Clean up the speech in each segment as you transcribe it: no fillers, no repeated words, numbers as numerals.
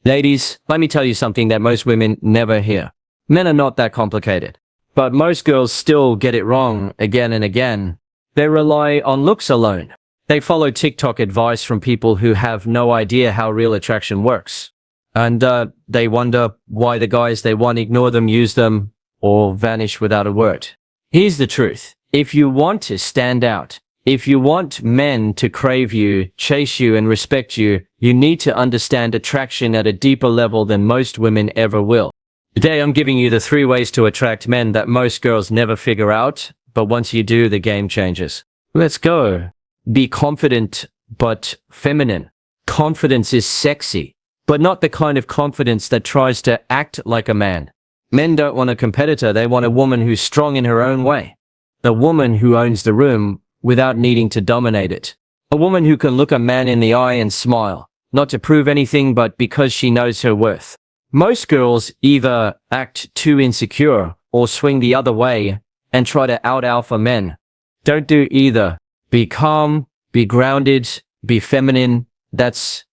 Ladies, let me tell you something that most women never hear. Men are not that complicated. But most girls still get it wrong again and again. They rely on looks alone. They follow TikTok advice from people who have no idea how real attraction works. And they wonder why the guys they want ignore them, use them, or vanish without a word. Here's the truth. If you want to stand out, if you want men to crave you, chase you, and respect you, you need to understand attraction at a deeper level than most women ever will. Today I'm giving you the 3 ways to attract men that most girls never figure out, but once you do, the game changes. Let's go. Be confident, but feminine. Confidence is sexy, but not the kind of confidence that tries to act like a man. Men don't want a competitor, they want a woman who's strong in her own way. A woman who owns the room without needing to dominate it. A woman who can look a man in the eye and smile, not to prove anything but because she knows her worth. Most girls either act too insecure or swing the other way and try to out-alpha men. Don't do either. Be calm, be grounded, be feminine. That's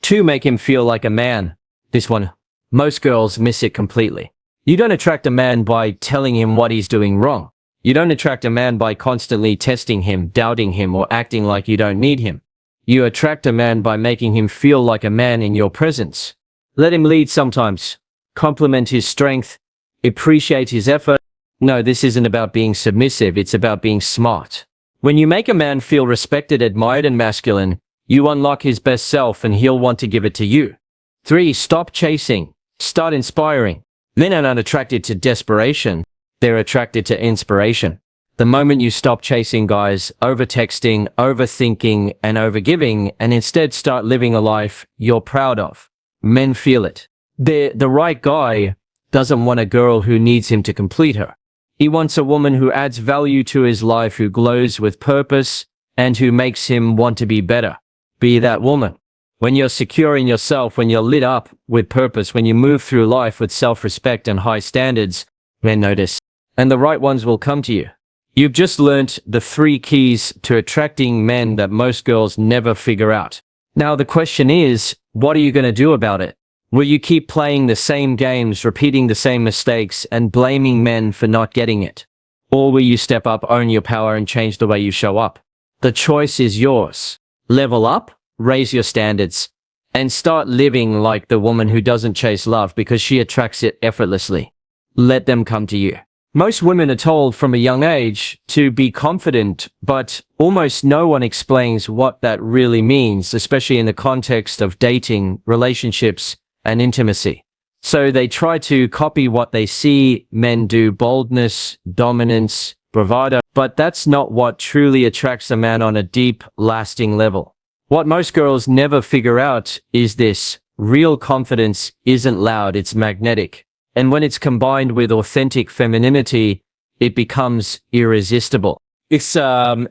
to make him feel like a man. This one, most girls miss it completely. You don't attract a man by telling him what he's doing wrong. You don't attract a man by constantly testing him, doubting him, or acting like you don't need him. You attract a man by making him feel like a man in your presence. Let him lead sometimes. Compliment his strength. Appreciate his effort. No, this isn't about being submissive, it's about being smart. When you make a man feel respected, admired, and masculine, you unlock his best self and he'll want to give it to you. 3. Stop chasing. Start inspiring. Men are not attracted to desperation. They're attracted to inspiration. The moment you stop chasing guys, over-texting, overthinking, and overgiving, and instead start living a life you're proud of, men feel it. The right guy doesn't want a girl who needs him to complete her. He wants a woman who adds value to his life, who glows with purpose, and who makes him want to be better. Be that woman. When you're secure in yourself, when you're lit up with purpose, when you move through life with self-respect and high standards, men notice. And the right ones will come to you. You've just learnt the 3 keys to attracting men that most girls never figure out. Now the question is, what are you going to do about it? Will you keep playing the same games, repeating the same mistakes, and blaming men for not getting it? Or will you step up, own your power, and change the way you show up? The choice is yours. Level up, raise your standards, and start living like the woman who doesn't chase love because she attracts it effortlessly. Let them come to you. Most women are told from a young age to be confident, but almost no one explains what that really means, especially in the context of dating, relationships, and intimacy. So they try to copy what they see men do: boldness, dominance, bravado. But that's not what truly attracts a man on a deep, lasting level. What most girls never figure out is this: real confidence isn't loud, it's magnetic. And when it's combined with authentic femininity, it becomes irresistible. It's a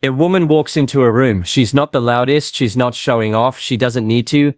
woman walks into a room. She's not the loudest. She's not showing off. She doesn't need to.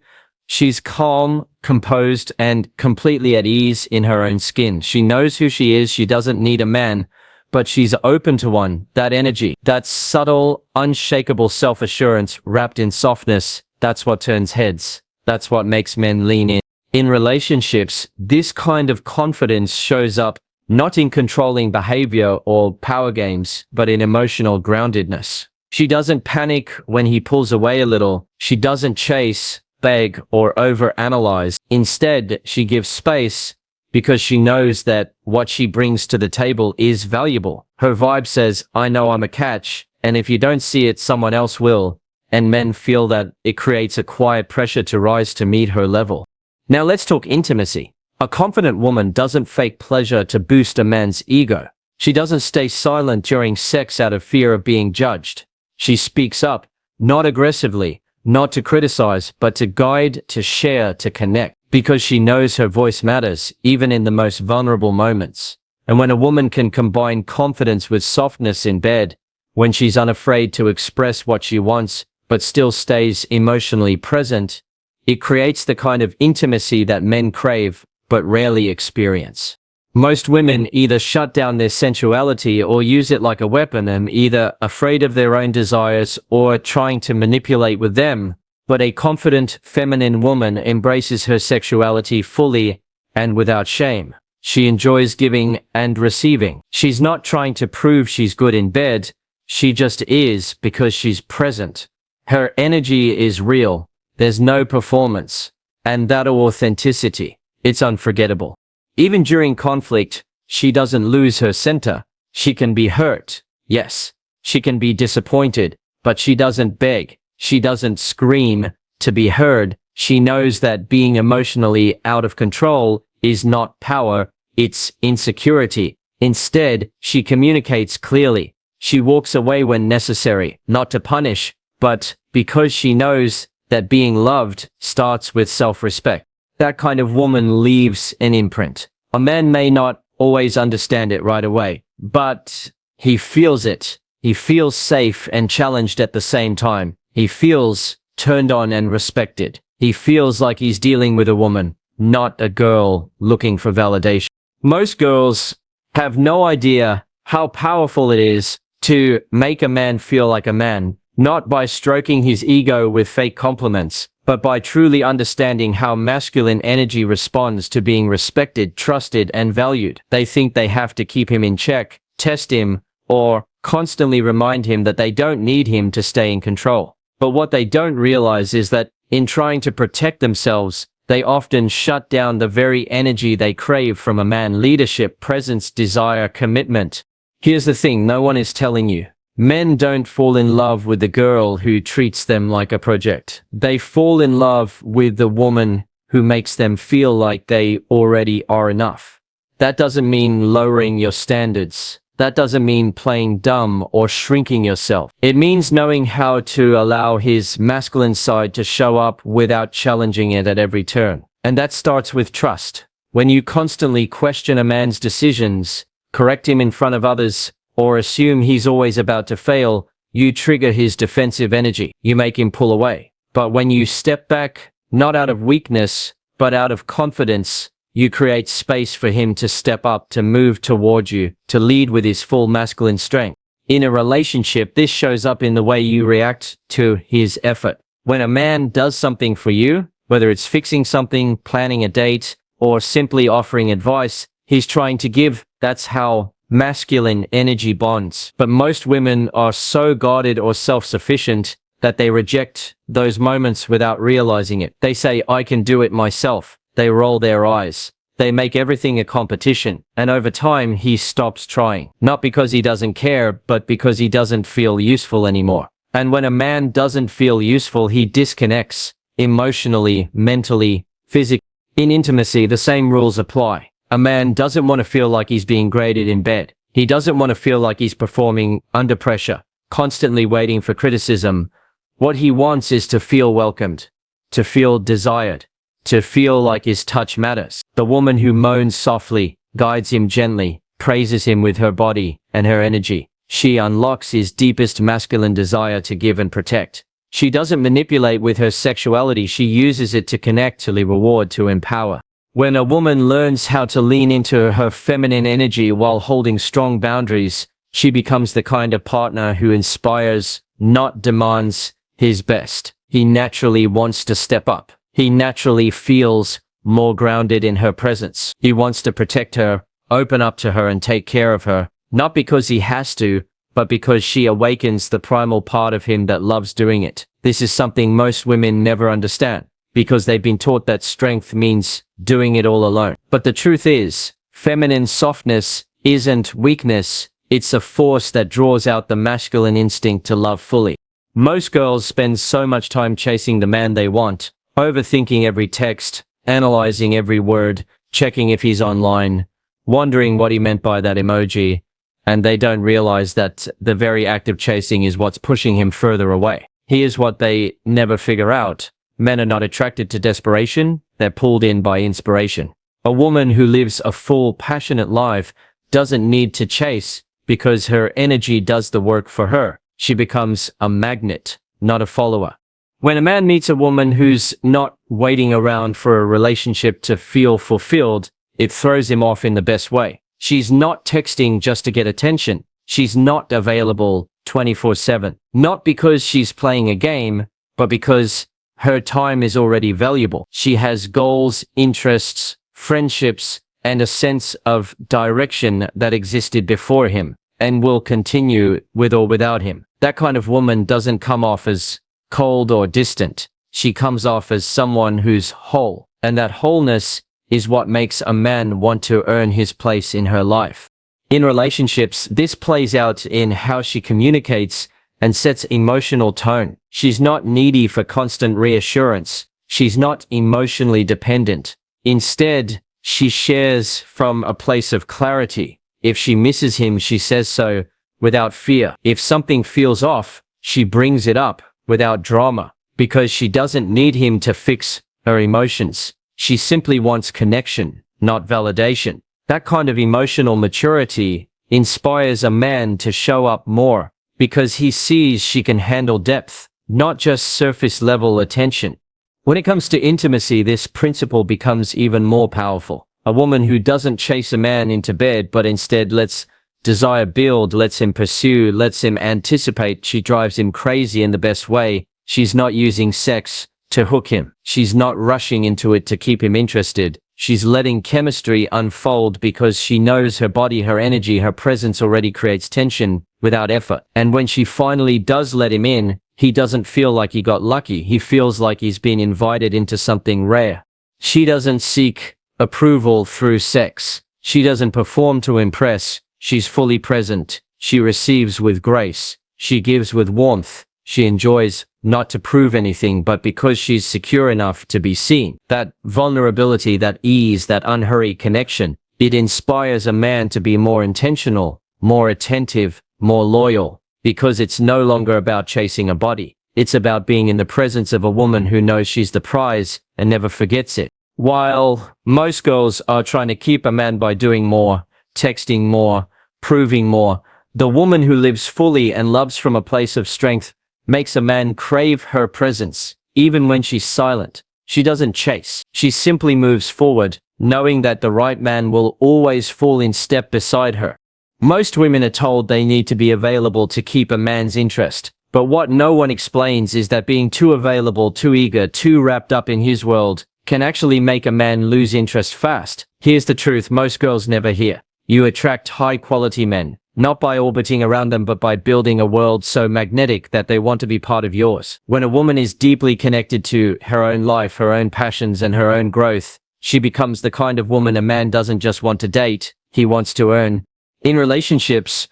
She's calm, composed, and completely at ease in her own skin. She knows who she is. She doesn't need a man, but she's open to one. That energy, that subtle, unshakable self-assurance wrapped in softness, that's what turns heads. That's what makes men lean in. In relationships, this kind of confidence shows up not in controlling behavior or power games, but in emotional groundedness. She doesn't panic when he pulls away a little. She doesn't chase, beg, or overanalyze. Instead, she gives space because she knows that what she brings to the table is valuable. Her vibe says, I know I'm a catch, and if you don't see it, someone else will. And men feel that it creates a quiet pressure to rise to meet her level. Now let's talk intimacy. A confident woman doesn't fake pleasure to boost a man's ego. She doesn't stay silent during sex out of fear of being judged. She speaks up, not aggressively, not to criticize, but to guide, to share, to connect, because she knows her voice matters, even in the most vulnerable moments. And when a woman can combine confidence with softness in bed, when she's unafraid to express what she wants, but still stays emotionally present, it creates the kind of intimacy that men crave, but rarely experience. Most women either shut down their sensuality or use it like a weapon, and either afraid of their own desires or trying to manipulate with them, But a confident, feminine woman embraces her sexuality fully and without shame. She enjoys giving and receiving. She's not trying to prove she's good in bed. She just is because she's present. Her energy is real. There's no performance. And that authenticity, it's unforgettable. Even during conflict, she doesn't lose her center. She can be hurt. Yes. She can be disappointed, but she doesn't beg. She doesn't scream to be heard. She knows that being emotionally out of control is not power, it's insecurity. Instead, she communicates clearly. She walks away when necessary, not to punish, but because she knows that being loved starts with self-respect. That kind of woman leaves an imprint. A man may not always understand it right away, but he feels it. He feels safe and challenged at the same time. He feels turned on and respected. He feels like he's dealing with a woman, not a girl looking for validation. Most girls have no idea how powerful it is to make a man feel like a man, not by stroking his ego with fake compliments, but by truly understanding how masculine energy responds to being respected, trusted, and valued. They think they have to keep him in check, test him, or constantly remind him that they don't need him to stay in control. But what they don't realize is that in trying to protect themselves, they often shut down the very energy they crave from a man: leadership, presence, desire, commitment. Here's the thing no one is telling you. Men don't fall in love with the girl who treats them like a project. They fall in love with the woman who makes them feel like they already are enough. That doesn't mean lowering your standards. That doesn't mean playing dumb or shrinking yourself. It means knowing how to allow his masculine side to show up without challenging it at every turn. And that starts with trust. When you constantly question a man's decisions, correct him in front of others, or assume he's always about to fail, you trigger his defensive energy. You make him pull away. But when you step back, not out of weakness, but out of confidence, you create space for him to step up, to move toward you, to lead with his full masculine strength. In a relationship, this shows up in the way you react to his effort. When a man does something for you, whether it's fixing something, planning a date, or simply offering advice, he's trying to give. That's how masculine energy bonds. But most women are so guarded or self-sufficient that they reject those moments without realizing it. They say, "I can do it myself." They roll their eyes. They make everything a competition. And over time, he stops trying. Not because he doesn't care, but because he doesn't feel useful anymore. And when a man doesn't feel useful, he disconnects emotionally, mentally, physically. In intimacy, the same rules apply. A man doesn't want to feel like he's being graded in bed. He doesn't want to feel like he's performing under pressure, constantly waiting for criticism. What he wants is to feel welcomed, to feel desired, to feel like his touch matters. The woman who moans softly, guides him gently, praises him with her body and her energy. She unlocks his deepest masculine desire to give and protect. She doesn't manipulate with her sexuality. She uses it to connect, to reward, to empower. When a woman learns how to lean into her feminine energy while holding strong boundaries, she becomes the kind of partner who inspires, not demands, his best. He naturally wants to step up. He naturally feels more grounded in her presence. He wants to protect her, open up to her, and take care of her, not because he has to, but because she awakens the primal part of him that loves doing it. This is something most women never understand, because they've been taught that strength means doing it all alone. But the truth is, feminine softness isn't weakness, it's a force that draws out the masculine instinct to love fully. Most girls spend so much time chasing the man they want, overthinking every text, analyzing every word, checking if he's online, wondering what he meant by that emoji, and they don't realize that the very act of chasing is what's pushing him further away. Here's what they never figure out. Men are not attracted to desperation, they're pulled in by inspiration. A woman who lives a full, passionate life doesn't need to chase because her energy does the work for her. She becomes a magnet, not a follower. When a man meets a woman who's not waiting around for a relationship to feel fulfilled, it throws him off in the best way. She's not texting just to get attention. She's not available 24/7. Not because she's playing a game, but because Her time is already valuable. She has goals, interests, friendships, and a sense of direction that existed before him and will continue with or without him. That kind of woman doesn't come off as cold or distant. She comes off as someone who's whole, and that wholeness is what makes a man want to earn his place in her life. In relationships, this plays out in how she communicates and sets emotional tone. She's not needy for constant reassurance. She's not emotionally dependent. Instead, she shares from a place of clarity. If she misses him, she says so without fear. If something feels off, she brings it up without drama, because she doesn't need him to fix her emotions. She simply wants connection, not validation. That kind of emotional maturity inspires a man to show up more, because he sees she can handle depth, not just surface level attention. When it comes to intimacy, this principle becomes even more powerful. A woman who doesn't chase a man into bed, but instead lets desire build, lets him pursue, lets him anticipate. She drives him crazy in the best way. She's not using sex to hook him. She's not rushing into it to keep him interested. She's letting chemistry unfold because she knows her body, her energy, her presence already creates tension without effort. And when she finally does let him in, he doesn't feel like he got lucky. He feels like he's been invited into something rare. She doesn't seek approval through sex. She doesn't perform to impress. She's fully present. She receives with grace. She gives with warmth. She enjoys, not to prove anything, but because she's secure enough to be seen. That vulnerability, that ease, that unhurried connection, it inspires a man to be more intentional, more attentive, more loyal, because it's no longer about chasing a body. It's about being in the presence of a woman who knows she's the prize and never forgets it. While most girls are trying to keep a man by doing more, texting more, proving more, the woman who lives fully and loves from a place of strength makes a man crave her presence, even when she's silent. She doesn't chase. She simply moves forward, knowing that the right man will always fall in step beside her. Most women are told they need to be available to keep a man's interest, but what no one explains is that being too available, too eager, too wrapped up in his world can actually make a man lose interest fast. Here's the truth most girls never hear. You attract high-quality men, not by orbiting around them, but by building a world so magnetic that they want to be part of yours. When a woman is deeply connected to her own life, her own passions, and her own growth, she becomes the kind of woman a man doesn't just want to date, he wants to earn. In relationships,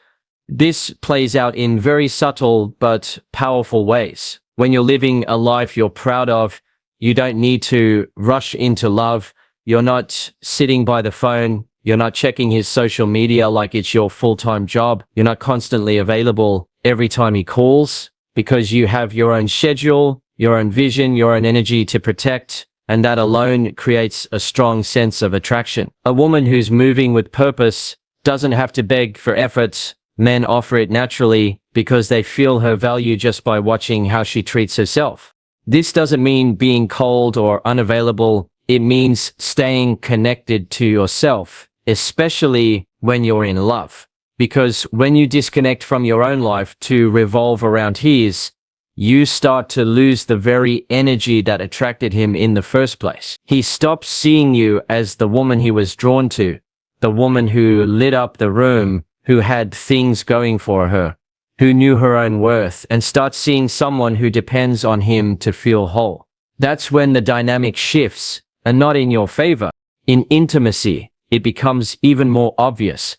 this plays out in very subtle but powerful ways. When you're living a life you're proud of, you don't need to rush into love. You're not sitting by the phone. You're not checking his social media like it's your full-time job. You're not constantly available every time he calls, because you have your own schedule, your own vision, your own energy to protect, and that alone creates a strong sense of attraction. A woman who's moving with purpose doesn't have to beg for effort. Men offer it naturally because they feel her value just by watching how she treats herself. This doesn't mean being cold or unavailable. It means staying connected to yourself, especially when you're in love. Because when you disconnect from your own life to revolve around his, you start to lose the very energy that attracted him in the first place. He stops seeing you as the woman he was drawn to, the woman who lit up the room, who had things going for her, who knew her own worth, and starts seeing someone who depends on him to feel whole. That's when the dynamic shifts, and not in your favor. In intimacy, it becomes even more obvious.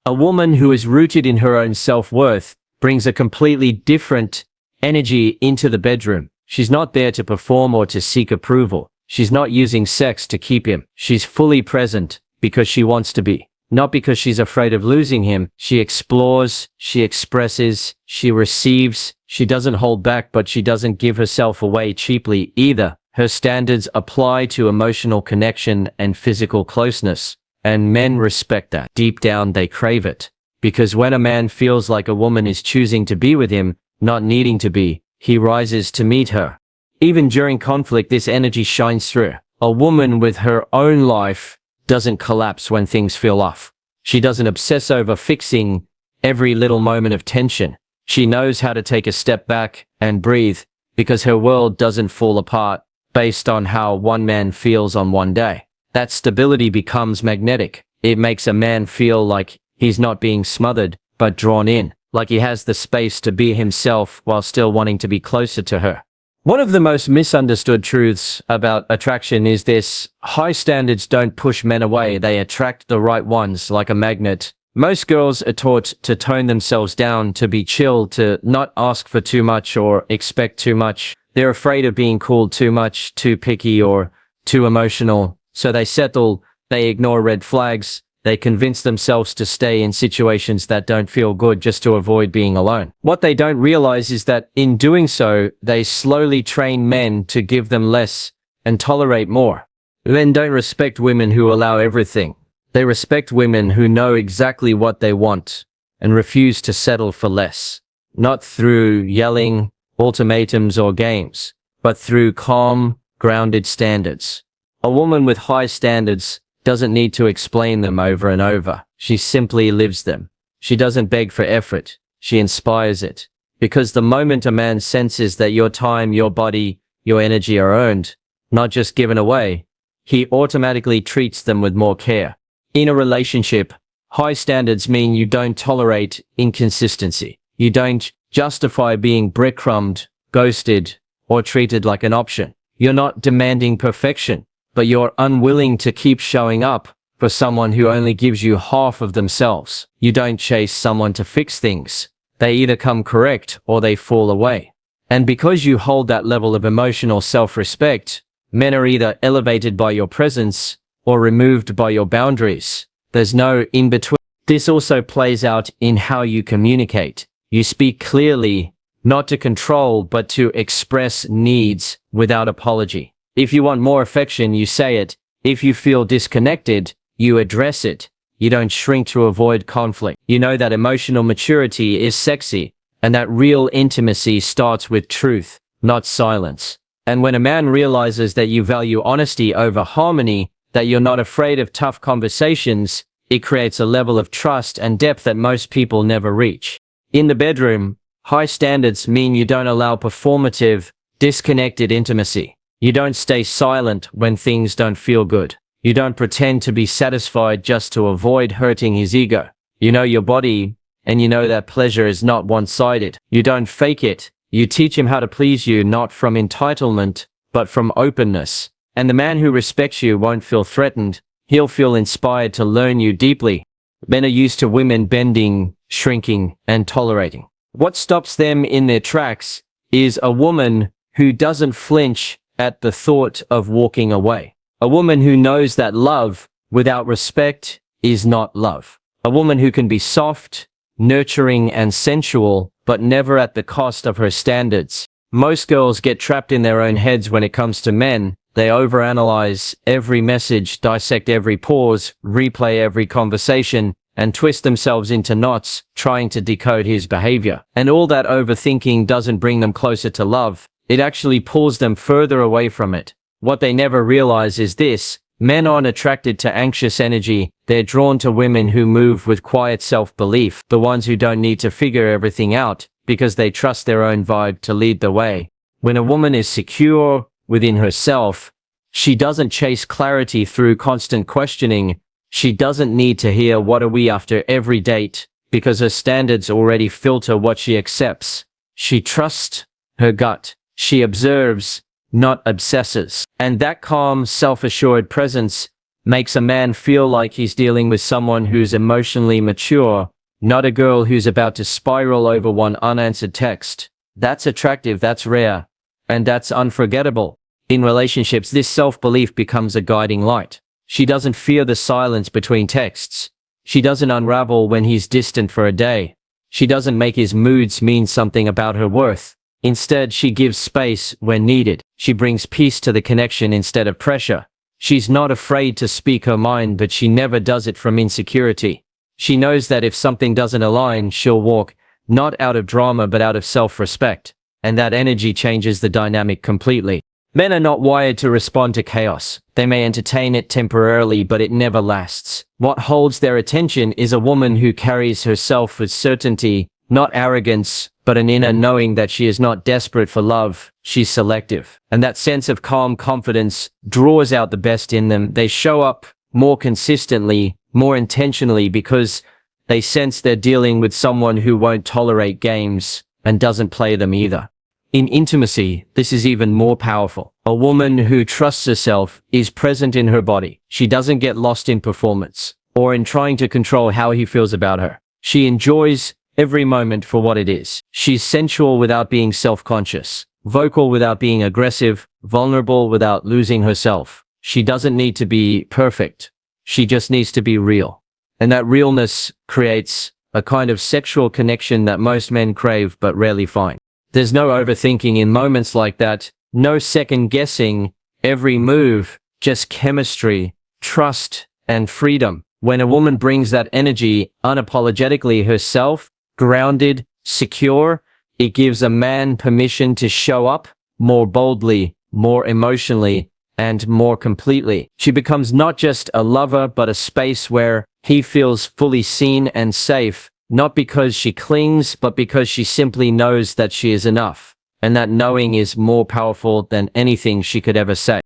A woman who is rooted in her own self-worth brings a completely different energy into the bedroom. She's not there to perform or to seek approval. She's not using sex to keep him. She's fully present because she wants to be. Not because she's afraid of losing him. She explores, she expresses, she receives. She doesn't hold back, but she doesn't give herself away cheaply either. Her standards apply to emotional connection and physical closeness, and men respect that. Deep down, they crave it. Because when a man feels like a woman is choosing to be with him, not needing to be, he rises to meet her. Even during conflict, this energy shines through. A woman with her own life doesn't collapse when things feel off. She doesn't obsess over fixing every little moment of tension. She knows how to take a step back and breathe, because her world doesn't fall apart based on how one man feels on one day. That stability becomes magnetic. It makes a man feel like he's not being smothered, but drawn in, like he has the space to be himself while still wanting to be closer to her. One of the most misunderstood truths about attraction is this: high standards don't push men away, they attract the right ones like a magnet. Most girls are taught to tone themselves down, to be chill, to not ask for too much or expect too much. They're afraid of being called too much, too picky, or too emotional. So they settle, they ignore red flags, they convince themselves to stay in situations that don't feel good just to avoid being alone. What they don't realize is that in doing so, they slowly train men to give them less and tolerate more. Men don't respect women who allow everything. They respect women who know exactly what they want and refuse to settle for less. Not through yelling, ultimatums, or games, but through calm, grounded standards. A woman with high standards doesn't need to explain them over and over. She simply lives them. She doesn't beg for effort. She inspires it. Because the moment a man senses that your time, your body, your energy are earned, not just given away, he automatically treats them with more care. In a relationship, high standards mean you don't tolerate inconsistency. You don't justify being breadcrumbed, ghosted, or treated like an option. You're not demanding perfection, but you're unwilling to keep showing up for someone who only gives you half of themselves. You don't chase someone to fix things. They either come correct or they fall away. And because you hold that level of emotional self-respect, men are either elevated by your presence or removed by your boundaries. There's no in-between. This also plays out in how you communicate. You speak clearly, not to control, but to express needs without apology. If you want more affection, you say it. If you feel disconnected, you address it. You don't shrink to avoid conflict. You know that emotional maturity is sexy, and that real intimacy starts with truth, not silence. And when a man realizes that you value honesty over harmony, that you're not afraid of tough conversations, it creates a level of trust and depth that most people never reach. In the bedroom, high standards mean you don't allow performative, disconnected intimacy. You don't stay silent when things don't feel good. You don't pretend to be satisfied just to avoid hurting his ego. You know your body, and you know that pleasure is not one-sided. You don't fake it. You teach him how to please you, not from entitlement, but from openness. And the man who respects you won't feel threatened. He'll feel inspired to learn you deeply. Men are used to women bending, shrinking, and tolerating. What stops them in their tracks is a woman who doesn't flinch at the thought of walking away. A woman who knows that love without respect is not love. A woman who can be soft, nurturing, and sensual, but never at the cost of her standards. Most girls get trapped in their own heads when it comes to men. They overanalyze every message, dissect every pause, replay every conversation, and twist themselves into knots, trying to decode his behavior. And all that overthinking doesn't bring them closer to love. It actually pulls them further away from it. What they never realize is this: men aren't attracted to anxious energy. They're drawn to women who move with quiet self-belief, the ones who don't need to figure everything out, because they trust their own vibe to lead the way. When a woman is secure within herself, she doesn't chase clarity through constant questioning. She doesn't need to hear "what are we" after every date, because her standards already filter what she accepts. She trusts her gut. She observes, not obsesses. And that calm, self-assured presence makes a man feel like he's dealing with someone who's emotionally mature, not a girl who's about to spiral over one unanswered text. That's attractive, that's rare, and that's unforgettable. In relationships, this self-belief becomes a guiding light. She doesn't fear the silence between texts. She doesn't unravel when he's distant for a day. She doesn't make his moods mean something about her worth. Instead, she gives space when needed. She brings peace to the connection instead of pressure. She's not afraid to speak her mind, but she never does it from insecurity. She knows that if something doesn't align, she'll walk, not out of drama but out of self-respect. And that energy changes the dynamic completely. Men are not wired to respond to chaos. They may entertain it temporarily, but it never lasts. What holds their attention is a woman who carries herself with certainty, Not arrogance, but an inner knowing that she is not desperate for love, she's selective. And that sense of calm confidence draws out the best in them. They show up more consistently, more intentionally, because they sense they're dealing with someone who won't tolerate games and doesn't play them either. In intimacy, this is even more powerful. A woman who trusts herself is present in her body. She doesn't get lost in performance or in trying to control how he feels about her. She enjoys every moment for what it is. She's sensual without being self-conscious, vocal without being aggressive, vulnerable without losing herself. She doesn't need to be perfect. She just needs to be real. And that realness creates a kind of sexual connection that most men crave but rarely find. There's no overthinking in moments like that, no second guessing every move, just chemistry, trust, and freedom. When a woman brings that energy unapologetically herself, grounded, secure, it gives a man permission to show up more boldly, more emotionally, and more completely. She becomes not just a lover, but a space where he feels fully seen and safe, not because she clings, but because she simply knows that she is enough. And that knowing is more powerful than anything she could ever say.